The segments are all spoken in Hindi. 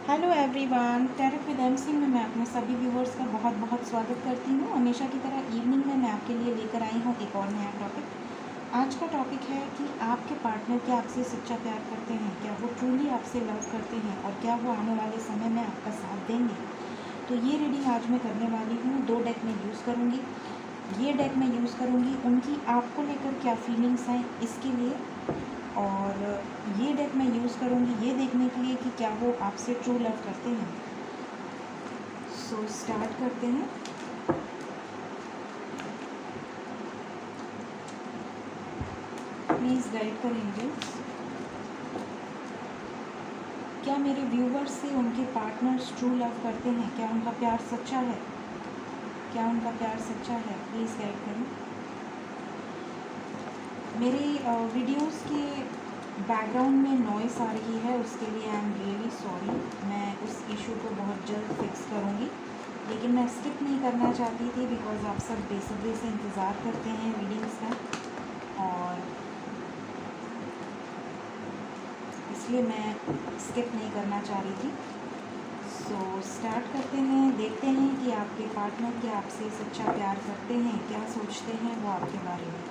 Hello everyone, tarot with M Singh में मैं अपने सभी व्यूवर्स का बहुत बहुत स्वागत करती हूँ। हमेशा की तरह इवनिंग में मैं आपके लिए लेकर आई हूँ एक और नया टॉपिक। आज का टॉपिक है कि आपके पार्टनर क्या आपसे सच्चा प्यार करते हैं, क्या वो ट्रूली आपसे लव करते हैं और क्या वो आने वाले समय में आपका साथ देंगे। तो ये रीडिंग आज मैं करने वाली हूँ। 2 डेक में यूज़ करूँगी। ये डेक मैं यूज़ करूँगी उनकी आपको लेकर क्या फीलिंग्स हैं इसके लिए, और ये डेक मैं यूज़ करूँगी ये देखने के लिए कि क्या वो आपसे ट्रू लव करते हैं। सो स्टार्ट करते हैं। प्लीज़ गाइड करें एंजल्स। क्या मेरे व्यूवर्स से उनके पार्टनर्स ट्रू लव करते हैं? क्या उनका प्यार सच्चा है? क्या उनका प्यार सच्चा है? प्लीज़ गाइड करें। मेरे वीडियोस के बैकग्राउंड में नॉइस आ रही है, उसके लिए आई एम रियली सॉरी। मैं उस इशू को बहुत जल्द फिक्स करूँगी, लेकिन मैं स्किप नहीं करना चाहती थी बिकॉज़ आप सब बेसब्री से इंतज़ार करते हैं रीडिंग्स का, और इसलिए मैं स्किप नहीं करना चाह रही थी। सो स्टार्ट करते हैं। देखते हैं कि आपके पार्टनर क्या आपसे सच्चा प्यार करते हैं, क्या सोचते हैं वो आपके बारे में।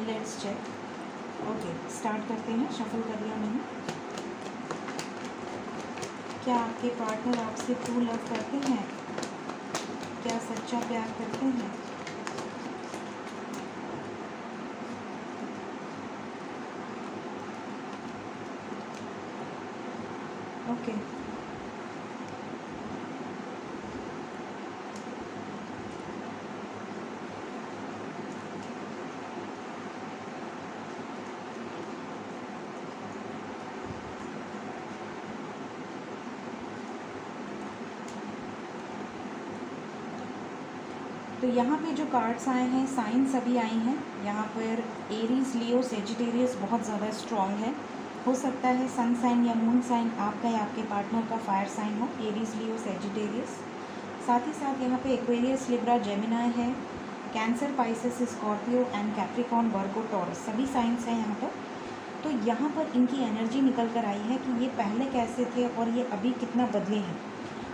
Let's check. ओके, स्टार्ट करते हैं। शफल कर लिया मैंने। क्या आपके पार्टनर आपसे ट्रू लव करते हैं? क्या सच्चा प्यार करते हैं? ओके, तो यहाँ पे जो कार्ड्स आए हैं, साइन सभी आई हैं। यहाँ पर एरीज, लियो, सेजिटेरियस बहुत ज़्यादा स्ट्रॉन्ग है। हो सकता है सन साइन या मून साइन आपका या आपके पार्टनर का फायर साइन हो, एरीज, लियो, सेजिटेरियस। साथ ही साथ यहाँ पे एक्वेरियस, लिब्रा, जेमिनाई है, cancer, Pisces, Scorpio and Capricorn, Virgo, taurus, सभी साइंस हैं यहाँ पर। तो यहाँ पर इनकी एनर्जी निकल कर आई है कि ये पहले कैसे थे और ये अभी कितना बदले हैं।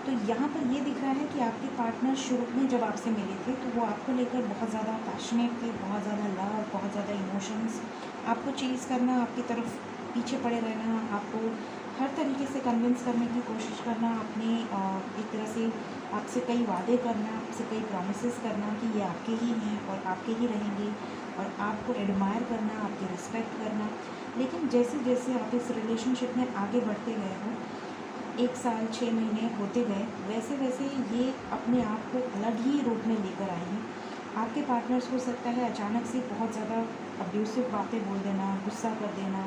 तो यहाँ पर ये दिख रहा है कि आपके पार्टनर शुरू में जब आपसे मिले थे तो वो आपको लेकर बहुत ज़्यादा पैशनेट थे, बहुत ज़्यादा लव, बहुत ज़्यादा इमोशंस, आपको चेज़ करना, आपकी तरफ पीछे पड़े रहना, आपको हर तरीके से कन्विंस करने की कोशिश करना, अपने एक तरह से आपसे कई वादे करना, आपसे कई प्रॉमिसेस करना कि ये आपके ही हैं और आपके ही रहेंगे, और आपको एडमायर करना, आपकी रिस्पेक्ट करना। लेकिन जैसे जैसे आप इस रिलेशनशिप में आगे बढ़ते गए हो, 1 साल 6 महीने होते गए, वैसे वैसे ये अपने आप को अलग ही रूप में लेकर आई हैं। आपके पार्टनर्स हो सकता है अचानक से बहुत ज़्यादा अब्यूसिव बातें बोल देना, गुस्सा कर देना,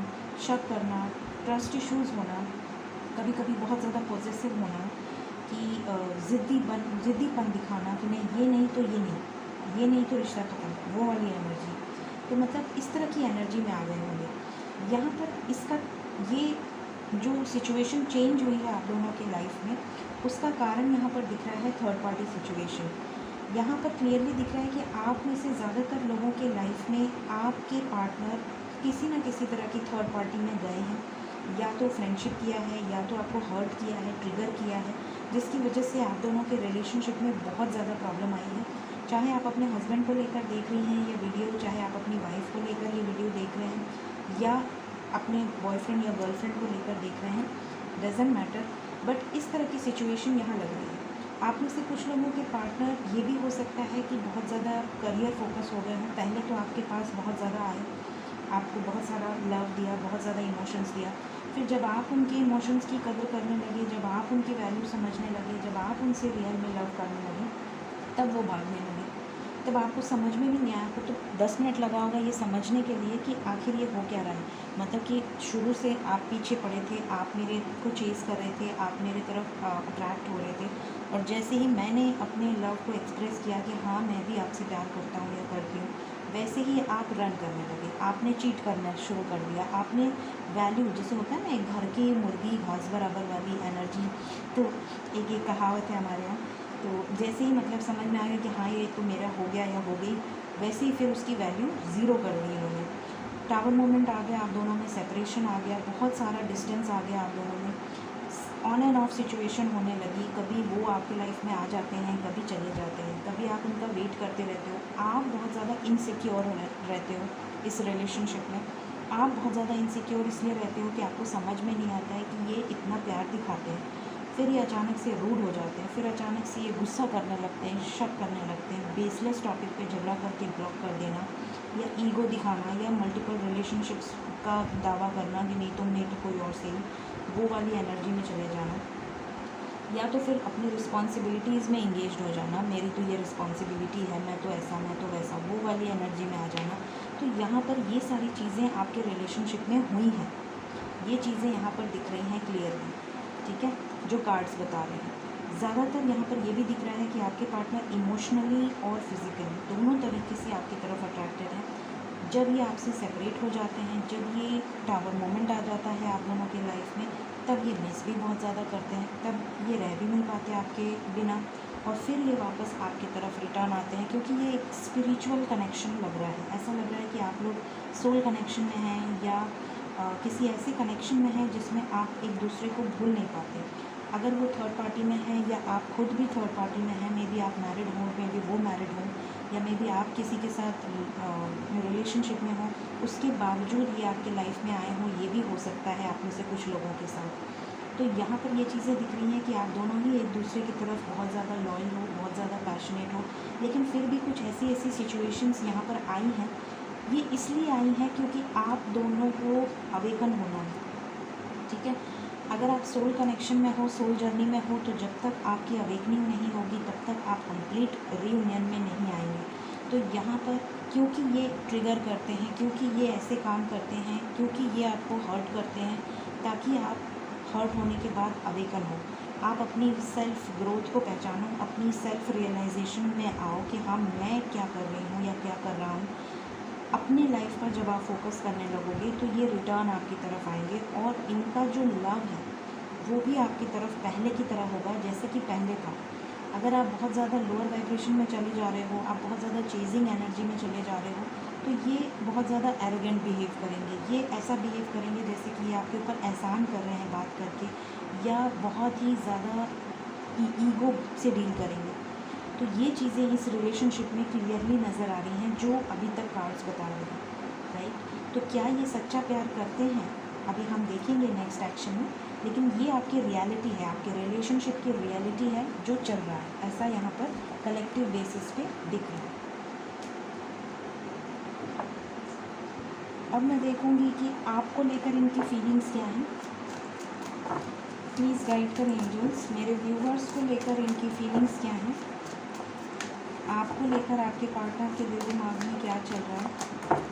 शक करना, ट्रस्ट इश्यूज़ होना, कभी कभी बहुत ज़्यादा पॉजिटिव होना, कि ज़िद्दीपन दिखाना कि नहीं ये नहीं तो ये नहीं, ये नहीं तो रिश्ता ख़त्म, वो वाली एनर्जी। तो मतलब इस तरह की एनर्जी में आ गए होंगे। यहाँ पर इसका ये जो सिचुएशन चेंज हुई है आप दोनों की लाइफ में, उसका कारण यहाँ पर दिख रहा है थर्ड पार्टी सिचुएशन। यहाँ पर क्लियरली दिख रहा है कि आप में से ज़्यादातर लोगों के लाइफ में आपके पार्टनर किसी न किसी तरह की थर्ड पार्टी में गए हैं, या तो फ्रेंडशिप किया है, या तो आपको हर्ट किया है, ट्रिगर किया है, जिसकी वजह से आप दोनों के रिलेशनशिप में बहुत ज़्यादा प्रॉब्लम आई है। चाहे आप अपने हस्बैंड को लेकर देख रही हैं ये वीडियो, चाहे आप अपनी वाइफ को लेकर ये वीडियो देख रहे हैं, या अपने बॉयफ्रेंड या गर्लफ्रेंड को लेकर देख रहे हैं, डजेंट मैटर, बट इस तरह की सिचुएशन यहाँ लग रही है। आप में से कुछ लोगों के पार्टनर ये भी हो सकता है कि बहुत ज़्यादा करियर फोकस हो गए हों। पहले तो आपके पास बहुत ज़्यादा आए, आपको बहुत सारा लव दिया, बहुत ज़्यादा इमोशंस दिया, फिर जब आप उनके इमोशंस की कदर करने लगे, जब आप उनकी वैल्यू समझने लगे, जब आप उनसे रियल में लव करने लगे, तब वो भागने लगे। तब आपको समझ में भी नहीं आया, आपको तो 10 मिनट लगा होगा ये समझने के लिए कि आखिर ये हो क्या रहा है। मतलब कि शुरू से आप पीछे पड़े थे, आप मेरे को चेज़ कर रहे थे, आप मेरे तरफ अट्रैक्ट हो रहे थे, और जैसे ही मैंने अपने लव को एक्सप्रेस किया कि हाँ मैं भी आपसे प्यार करता हूँ या करती हूँ, वैसे ही आप रन करने लगे, आपने चीट करना शुरू कर दिया, आपने वैल्यू, जैसे होता है ना एक घर की मुर्गी घास बराबर वाली एनर्जी, तो एक कहावत है हमारे यहाँ। तो जैसे ही मतलब समझ में आ गया कि हाँ ये तो मेरा हो गया या हो गई, वैसे ही फिर उसकी वैल्यू ज़ीरो कर दी उन्होंने। टावर मोमेंट आ गया, आप दोनों में सेपरेशन आ गया, बहुत सारा डिस्टेंस आ गया आप दोनों में, ऑन एंड ऑफ सिचुएशन होने लगी। कभी वो आपके लाइफ में आ जाते हैं, कभी चले जाते हैं, कभी आप उनका वेट करते रहते हो। आप बहुत ज़्यादा इनसिक्योर रहते हो इस रिलेशनशिप में। आप बहुत ज़्यादा इनसिक्योर इसलिए रहते हो कि आपको समझ में नहीं आता है कि ये इतना प्यार दिखाते हैं, फिर ये अचानक से रूड हो जाते हैं, फिर अचानक से ये गुस्सा करने लगते हैं, शक करने लगते हैं, बेसलेस टॉपिक पे झगड़ा करके ब्लॉक कर देना, या ईगो दिखाना, या मल्टीपल रिलेशनशिप्स का दावा करना कि नहीं तुम नहीं तो कोई और सही, वो वाली एनर्जी में चले जाना, या तो फिर अपनी रिस्पॉन्सिबिलिटीज़ में इंगेज हो जाना, मेरी तो ये रिस्पॉन्सिबिलिटी है, मैं तो ऐसा, मैं तो वैसा, वो वाली एनर्जी में आ जाना। तो यहाँ पर ये सारी चीज़ें आपके रिलेशनशिप में हुई हैं, ये चीज़ें यहाँ पर दिख रही हैं क्लियरली, ठीक है, जो कार्ड्स बता रहे हैं। ज़्यादातर यहाँ पर ये भी दिख रहा है कि आपके पार्टनर इमोशनली और फिज़िकली दोनों तरीके से आपकी तरफ अट्रैक्टेड है। जब ये आपसे सेपरेट हो जाते हैं, जब ये टावर मोमेंट आ जाता है आप दोनों के लाइफ में, तब ये मिस भी बहुत ज़्यादा करते हैं, तब ये रह भी नहीं पाते आपके बिना, और फिर ये वापस आपकी तरफ रिटर्न आते हैं, क्योंकि ये एक स्पिरिचुअल कनेक्शन लग रहा है। ऐसा लग रहा है कि आप लोग सोल कनेक्शन में हैं, या किसी ऐसे कनेक्शन में है जिसमें आप एक दूसरे को भूल नहीं पाते। अगर वो थर्ड पार्टी में है, या आप खुद भी थर्ड पार्टी में हैं, मे बी आप मैरिड हों, मे बी वो मैरिड हों, या मे बी आप किसी के साथ रिलेशनशिप में हो, उसके बावजूद ये आपके लाइफ में आए हों, ये भी हो सकता है आप में से कुछ लोगों के साथ। तो यहाँ पर ये चीज़ें दिख रही हैं कि आप दोनों ही एक दूसरे की तरफ बहुत ज़्यादा लॉयल हो, बहुत ज़्यादा पैशनेट हो, लेकिन फिर भी कुछ ऐसी सिचुएशंस यहाँ पर आई हैं। ये इसलिए आई हैं क्योंकि आप दोनों को अवेकन होना है, ठीक है। अगर आप सोल कनेक्शन में हो, सोल जर्नी में हो, तो जब तक आपकी अवेकनिंग नहीं होगी तब तक आप कंप्लीट रीयूनियन में नहीं आएंगे। तो यहाँ पर क्योंकि ये ट्रिगर करते हैं, क्योंकि ये ऐसे काम करते हैं, क्योंकि ये आपको हर्ट करते हैं, ताकि आप हर्ट होने के बाद अवेकन हो, आप अपनी सेल्फ ग्रोथ को पहचानो, अपनी सेल्फ रियलाइजेशन में आओ कि हाँ मैं क्या कर रही हूँ या क्या कर रहा हूँ। अपनी लाइफ पर जब आप फोकस करने लगोगे तो ये रिटर्न आपकी तरफ आएंगे, और इनका जो लव है वो भी आपकी तरफ पहले की तरह होगा जैसे कि पहले था। अगर आप बहुत ज़्यादा लोअर वाइब्रेशन में चले जा रहे हो, आप बहुत ज़्यादा चेजिंग एनर्जी में चले जा रहे हो, तो ये बहुत ज़्यादा एरोगेंट बिहेव करेंगे, ये ऐसा बिहेव करेंगे जैसे कि ये आपके ऊपर एहसान कर रहे हैं बात करके, या बहुत ही ज़्यादा ईगो से डील करेंगे। तो ये चीज़ें इस रिलेशनशिप में क्लियरली नज़र आ रही हैं जो अभी तक कार्ड्स बता रहे हैं, राइट। तो क्या ये सच्चा प्यार करते हैं, अभी हम देखेंगे नेक्स्ट एक्शन में, लेकिन ये आपकी रियलिटी है, आपके रिलेशनशिप की रियलिटी है जो चल रहा है, ऐसा यहाँ पर कलेक्टिव बेसिस पे दिख रहा है। अब मैं देखूँगी कि आपको लेकर इनकी फीलिंग्स क्या हैं। प्लीज़ गाइड करें एंजल्स, मेरे व्यूवर्स को लेकर इनकी फीलिंग्स क्या हैं, आपको लेकर आपके पार्टनर के दिल दिमाग में क्या चल रहा है।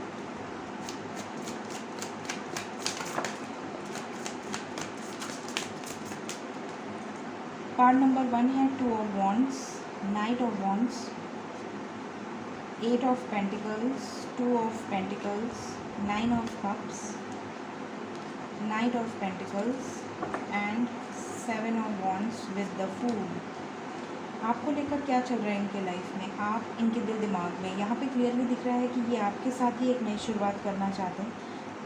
कार्ड नंबर 1 है 2 of wands, knight of wands, 8 of pentacles, 2 of pentacles, 9 of cups, knight of pentacles and 7 of wands with the fool. आपको लेकर क्या चल रहा है इनके लाइफ में, आप इनके दिल दिमाग में, यहाँ पे क्लियरली दिख रहा है कि ये आपके साथ ही एक नई शुरुआत करना चाहते हैं,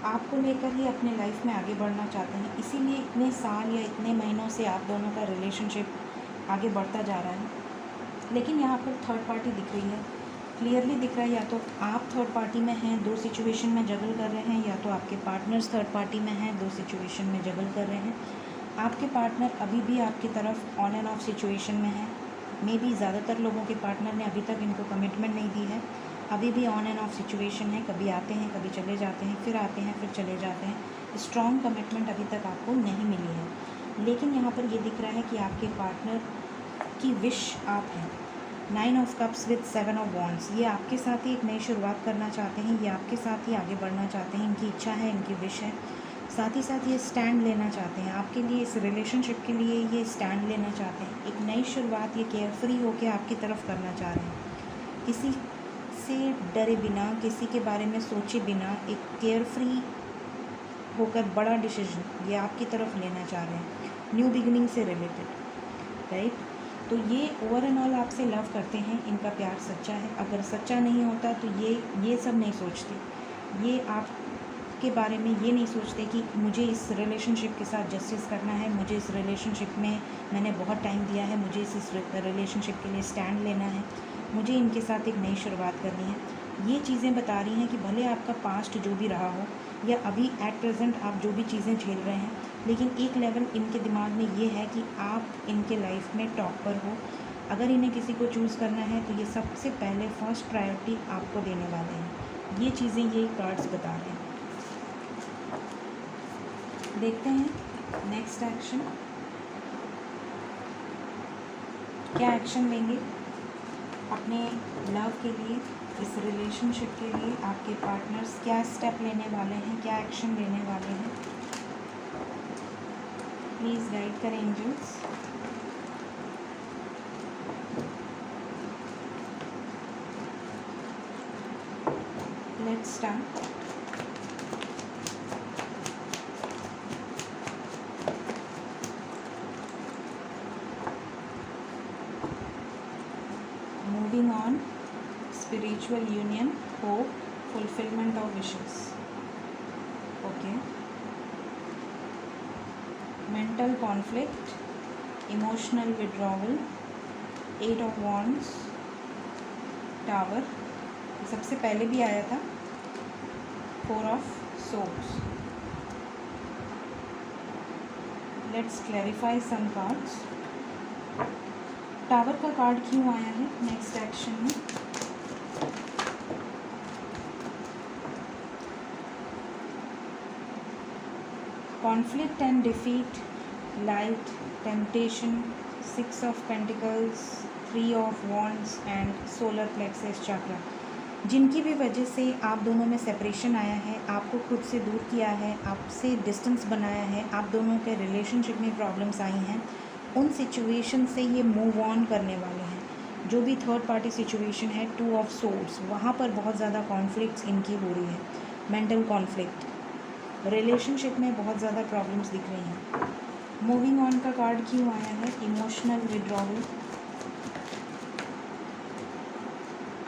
आपको लेकर ही अपने लाइफ में आगे बढ़ना चाहते हैं, इसीलिए इतने साल या इतने महीनों से आप दोनों का रिलेशनशिप आगे बढ़ता जा रहा है। लेकिन यहाँ पर थर्ड पार्टी दिख रही है, क्लियरली दिख रहा है, या तो आप थर्ड पार्टी में हैं, दो सिचुएशन में जगल कर रहे हैं, या तो आपके पार्टनर्स थर्ड पार्टी में हैं, दो सिचुएशन में जगल कर रहे हैं। आपके पार्टनर अभी भी आपकी तरफ ऑन एंड ऑफ सिचुएशन में है, मे बी ज़्यादातर लोगों के पार्टनर ने अभी तक इनको कमिटमेंट नहीं दी है, अभी भी ऑन एंड ऑफ सिचुएशन है, कभी आते हैं कभी चले जाते हैं, फिर आते हैं फिर चले जाते हैं, स्ट्रॉन्ग कमिटमेंट अभी तक आपको नहीं मिली है। लेकिन यहाँ पर ये दिख रहा है कि आपके पार्टनर की विश आप हैं, 9 of cups with 7 of wands, ये आपके साथ ही एक नई शुरुआत करना चाहते हैं, ये आपके साथ ही आगे बढ़ना चाहते हैं, इनकी इच्छा है, इनकी विश है, साथ ही साथ ये स्टैंड लेना चाहते हैं आपके लिए, इस रिलेशनशिप के लिए ये स्टैंड लेना चाहते हैं, एक नई शुरुआत ये केयरफ्री होकर आपकी तरफ करना चाह रहे हैं, किसी से डरे बिना, किसी के बारे में सोचे बिना, एक केयरफ्री होकर बड़ा डिसीजन ये आपकी तरफ लेना चाह रहे हैं, न्यू बिगिनिंग से रिलेटेड, राइट। तो ये ओवर एंड ऑल आपसे लव करते हैं, इनका प्यार सच्चा है, अगर सच्चा नहीं होता तो ये सब नहीं सोचते, ये आप आपके बारे में ये नहीं सोचते कि मुझे इस रिलेशनशिप के साथ जस्टिस करना है, मुझे इस रिलेशनशिप में मैंने बहुत टाइम दिया है, मुझे इस रिलेशनशिप के लिए स्टैंड लेना है, मुझे इनके साथ एक नई शुरुआत करनी है। ये चीज़ें बता रही हैं कि भले आपका पास्ट जो भी रहा हो या अभी एट प्रेजेंट आप जो भी चीज़ें झेल रहे हैं, लेकिन एक लेवल इनके दिमाग में ये है कि आप इनके लाइफ में टॉप पर हो। अगर इन्हें किसी को चूज़ करना है तो ये सबसे पहले फर्स्ट प्रायोरिटी आपको देने वाले हैं। ये चीज़ें ये कार्ड्स बता रहे हैं। देखते हैं नेक्स्ट एक्शन, क्या एक्शन लेंगे अपने लव के लिए, इस रिलेशनशिप के लिए आपके पार्टनर्स क्या स्टेप लेने वाले हैं, क्या एक्शन लेने वाले हैं। प्लीज़ गाइड करें angels. Let's start. Moving on, spiritual union, hope, fulfillment of wishes. Okay. Mental conflict, emotional withdrawal, 8 of wands, tower, सबसे पहले भी आया था 4 of swords. Let's clarify some cards. Tower का कार्ड क्यों आया है नेक्स्ट एक्शन में? Conflict and defeat, light, temptation, 6 of pentacles, 3 of wands and solar plexus चक्र। जिनकी भी वजह से आप दोनों में सेपरेशन आया है, आपको खुद से दूर किया है, आपसे डिस्टेंस बनाया है, आप दोनों के रिलेशनशिप में प्रॉब्लम्स आई हैं, उन सिचुएशन से ये मूव ऑन करने वाले हैं। जो भी थर्ड पार्टी सिचुएशन है, 2 ऑफ सोर्ड्स, वहाँ पर बहुत ज़्यादा कॉन्फ्लिक्ट्स इनकी हो रही है, मेंटल कॉन्फ्लिक्ट, रिलेशनशिप में बहुत ज़्यादा प्रॉब्लम्स दिख रही हैं। मूविंग ऑन का कार्ड क्यों आया है? Emotional withdrawal.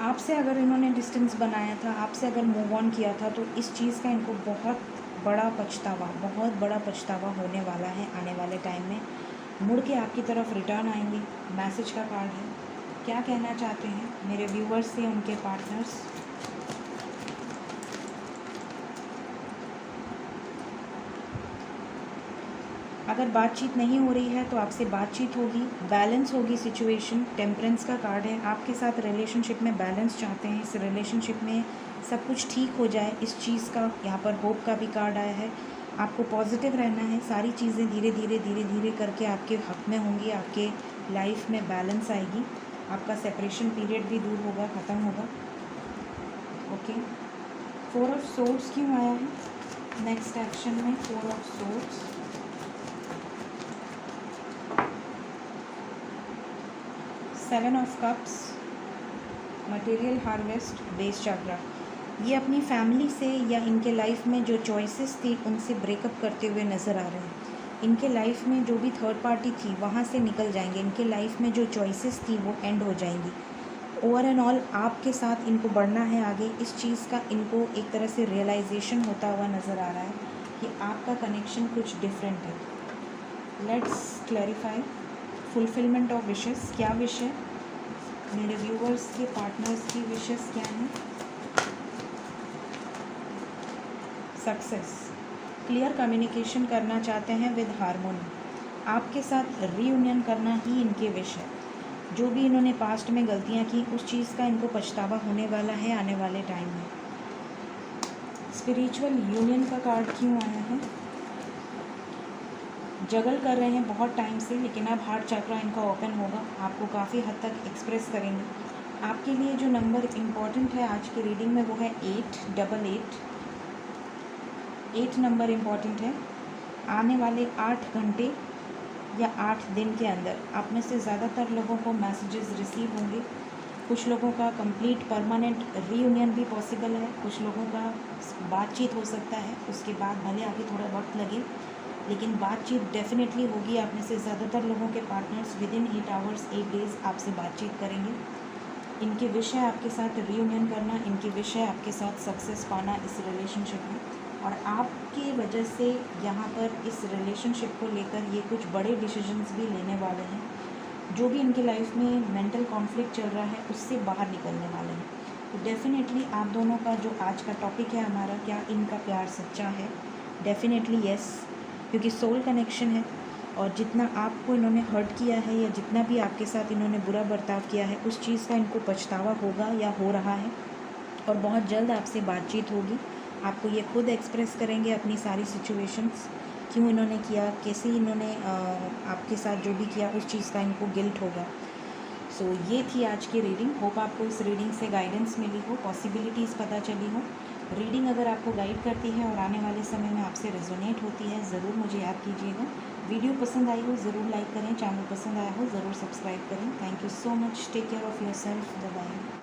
आपसे अगर इन्होंने डिस्टेंस बनाया था, आपसे अगर मूव ऑन किया था, तो इस चीज़ का इनको बहुत बड़ा पछतावा होने वाला है। आने वाले टाइम में मुड़ के आपकी तरफ रिटर्न आएंगे। मैसेज का कार्ड है, क्या कहना चाहते हैं मेरे व्यूवर्स से उनके पार्टनर्स? अगर बातचीत नहीं हो रही है तो आपसे बातचीत होगी, बैलेंस होगी सिचुएशन। टेम्परेंस का कार्ड है, आपके साथ रिलेशनशिप में बैलेंस चाहते हैं, इस रिलेशनशिप में सब कुछ ठीक हो जाए, इस चीज़ का यहाँ पर होप का भी कार्ड आया है। आपको पॉजिटिव रहना है, सारी चीज़ें धीरे धीरे करके आपके हक में होंगी, आपके लाइफ में बैलेंस आएगी, आपका सेपरेशन पीरियड भी दूर होगा, ख़त्म होगा। ओके, 4 ऑफ सोर्ड्स क्यों आया है नेक्स्ट एक्शन में? 4 of swords, 7 of cups, material harvest, base चक्र। ये अपनी फैमिली से या इनके लाइफ में जो चॉइसेस थी उनसे ब्रेकअप करते हुए नज़र आ रहे हैं। इनके लाइफ में जो भी थर्ड पार्टी थी वहाँ से निकल जाएंगे, इनके लाइफ में जो चॉइसेस थी वो एंड हो जाएंगी। ओवर एंड ऑल आपके साथ इनको बढ़ना है आगे, इस चीज़ का इनको एक तरह से रियलाइजेशन होता हुआ नज़र आ रहा है कि आपका कनेक्शन कुछ डिफरेंट है। Let's clarify fulfilment of wishes. क्या विश है मेरे व्यूवर्स के पार्टनर्स की? विशेस क्या हैं? सक्सेस, क्लियर कम्युनिकेशन करना चाहते हैं विद हार्मोनी, आपके साथ रीयूनियन करना ही इनके विश है। जो भी इन्होंने पास्ट में गलतियां की उस चीज़ का इनको पछतावा होने वाला है आने वाले टाइम में। स्पिरिचुअल यूनियन का कार्ड क्यों आया है? जगल कर रहे हैं बहुत टाइम से, लेकिन अब हार्ट चक्रा इनका ओपन होगा, आपको काफ़ी हद तक एक्सप्रेस करेंगे। आपके लिए जो नंबर इम्पॉर्टेंट है आज की रीडिंग में वो है 888। 8 नंबर इम्पॉर्टेंट है। आने वाले 8 घंटे या 8 दिन के अंदर आप में से ज़्यादातर लोगों को मैसेजेस रिसीव होंगे। कुछ लोगों का कंप्लीट परमानेंट रीयूनियन भी पॉसिबल है, कुछ लोगों का बातचीत हो सकता है, उसके बाद भले आगे थोड़ा वक्त लगे, लेकिन बातचीत डेफिनेटली होगी। आप में से ज़्यादातर लोगों के partners with in 8 hours 8 days आपसे बातचीत करेंगे। इनके विषय आपके साथ रीयूनियन करना, इनके विषय आपके साथ सक्सेस पाना इस रिलेशनशिप में। और आपके वजह से यहाँ पर इस रिलेशनशिप को लेकर ये कुछ बड़े डिसीजंस भी लेने वाले हैं। जो भी इनके लाइफ में मेंटल कॉन्फ्लिक्ट चल रहा है उससे बाहर निकलने वाले हैं। तो डेफ़िनेटली आप दोनों का जो आज का टॉपिक है हमारा, क्या इनका प्यार सच्चा है? डेफ़िनेटली येस, क्योंकि सोल कनेक्शन है और जितना आपको इन्होंने हर्ट किया है या जितना भी आपके साथ इन्होंने बुरा बर्ताव किया है उस चीज़ का इनको पछतावा होगा या हो रहा है और बहुत जल्द आपसे बातचीत होगी। आपको ये खुद एक्सप्रेस करेंगे अपनी सारी सिचुएशंस, क्यों इन्होंने किया, कैसे इन्होंने आपके साथ जो भी किया उस चीज़ का इनको गिल्ट होगा। सो ये थी आज की रीडिंग। होप आपको इस रीडिंग से गाइडेंस मिली हो, पॉसिबिलिटीज़ पता चली हो। रीडिंग अगर आपको गाइड करती है और आने वाले समय में आपसे रेजोनेट होती है, ज़रूर मुझे याद कीजिएगा। वीडियो पसंद आई हो ज़रूर लाइक करें, चैनल पसंद आया हो ज़रूर सब्सक्राइब करें। Thank you so much. Take care of yourself. Bye bye.